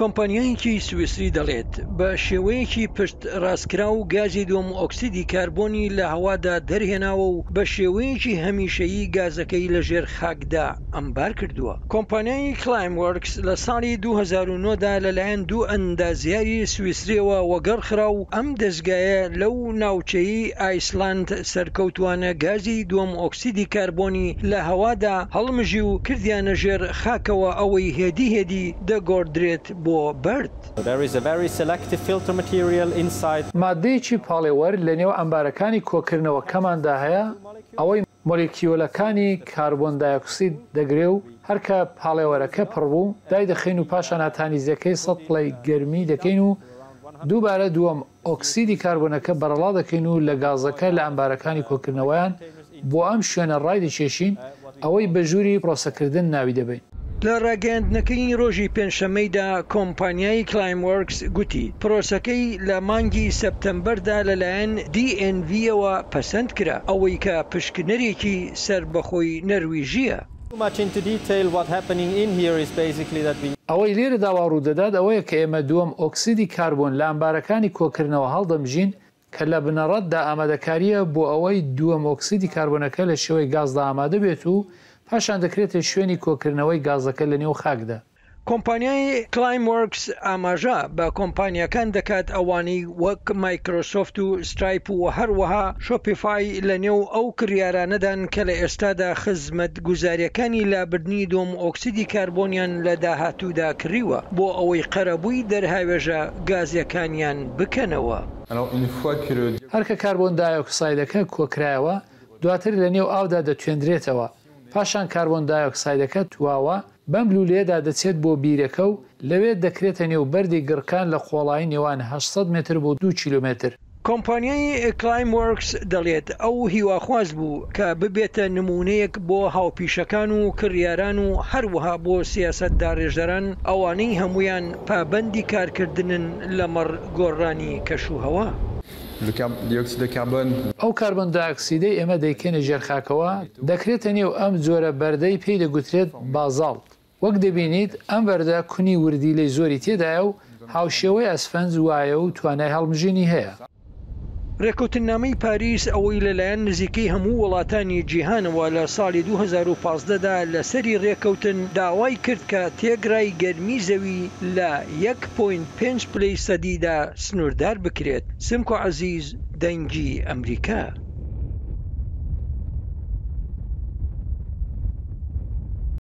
کۆمپانیایەکی سویسری دەڵێت بە شێوەیەکی پشت ڕاستکرا و گازی دۆم ئۆکسیدی کاربۆنی لە هەوادا دەرهێناوە و بە شێوەیەکی هەمیشەیی گازەکەی لەژێر خاکدا ئەمبار کردووە. کۆمپانیای کلایموەرکس لە ساڵی 2009دا لەلایەن دوو ئەندازیاری سویسریەوە وەگەڕخرا و ئەم دەستگایە لەو ناوچەی ئایسلاند سەرکەوتووانە گازی دۆم ئۆکسیدی کاربۆنی لە هەوادا هەڵمژی و کردیانە ژێر خاکەوە ئەوەی هێدی بۆ بەرد. مادەیەکی پاڵێوەر لە نێو ئەمبارەکانی کۆکردنەوەکەماندا هەیە، ئەوەی مۆلیکیۆلەکانی کاربۆن دایۆکسید دەگرێ و هەرکە پاڵێوەرەکە پڕبوو دای دەخین و پاشان ئاتانیزەکەی 100 پڵەی گەرمی دەکەین و دووبارە دووەم ئۆکسیدی کاربۆنەکە بەرەڵا دەکەین و لە گازەکە لە ئەمبارەکانی کۆکردنەوەیان بۆ ئەم شوێنە ڕای دەچێشین، ئەوەی بە ژووری پرۆسەکردن ناوی دەبین. لە ڕاگەیاندنەکەی ڕۆژی پێنجشەممەیدا کۆمپانیای کلایموەرکس گوتی پرۆسەکەی لە مانگی سەپتەمبەردا لەلایەن DNVەوە پەسەند کرا، ئەوەی کە پشکنەرێکی سەربەخۆی نەرویژیە. ئەوەی لێرە داوا ڕوودەدات ئەوەیە کە ئێمە دووەم ئۆکسیدی کاربۆن لە ئەمبارەکانی کۆکردنەوە هەڵدەمژین کە لە بنەڕەتدا ئامادەکاریە بۆ ئەوەی دووەم ئۆکسیدی کاربۆنەکە لە شێوەی گازدا ئامادە بێت و پاشان دەکرێتە شوێنی کۆکردنەوەی گازەکە لە نێو خاکدا. کۆمپانیای کلایموەرکس ئاماژە بە کۆمپانیەکان دەکات ئەوانەی وەک مایکرۆسۆفت و سترایپ و هەروەها شۆپیفای لە نێو ئەو کڕیارانەدان کە لە ئێستادا خزمەت گوزاریەکانی لابردنی دۆم ئۆکسیدی کاربۆنیان لە داهاتوودا کڕیوە بۆ ئەوەی قەرەبووی دەرهاوێژە گازیەکانیان بکەنەوە. هەرکە کاربۆن دایۆکسایدەکە کۆکرایەوە دواتر لە نێو ئاودا دەتوێندرێتەوە، پاشان کاربۆن دایۆکسایدەکە تواوە بەم لولەیەدا دەچێت بۆ بیرەکە و لەوێ دەکرێتە نێو بەردی گڕکان لە خۆڵایی نێوان 800 متر بۆ 2 کیلومتر. کۆمپانیای کلایموەرکس دەڵێت ئەو هیواخواز بوو کە ببێتە نمونەیەک بۆ هاوپیشەکان و کڕیاران و هەروەها بۆ سیاسەتدا ڕێژەران ئەوانەی هەمویان پابەندی کارکردنن لەمەڕ گۆڕانی کەشوهەوا. ئەو کاربن دایۆکسیدەی ئێمە دەیکەنە ژێرخاکەوە دەکرێتە نێو ئەم جۆرە بەردەی پێی دەگوترێت بازاڵت. وەک دەبینیت ئەم بەردە کونی وردیلەی زۆری تێدایە و هاوشێوەی ئەسفەنج وایە و توانای هەڵمژینی هەیە. ڕێکوتنامەی پاریس ئەوەی لەلایەن نزیکەی هەموو وڵاتانی جیهانەوە لە ساڵی 2015دا لەسەری ڕێکەوتن داوای کرد کە تێگرای گەرمی زەوی لە 1.5 پلەی سەدیدا سنووردار بکرێت. سمکۆ عەزیز، دەنگی ئەمریکا.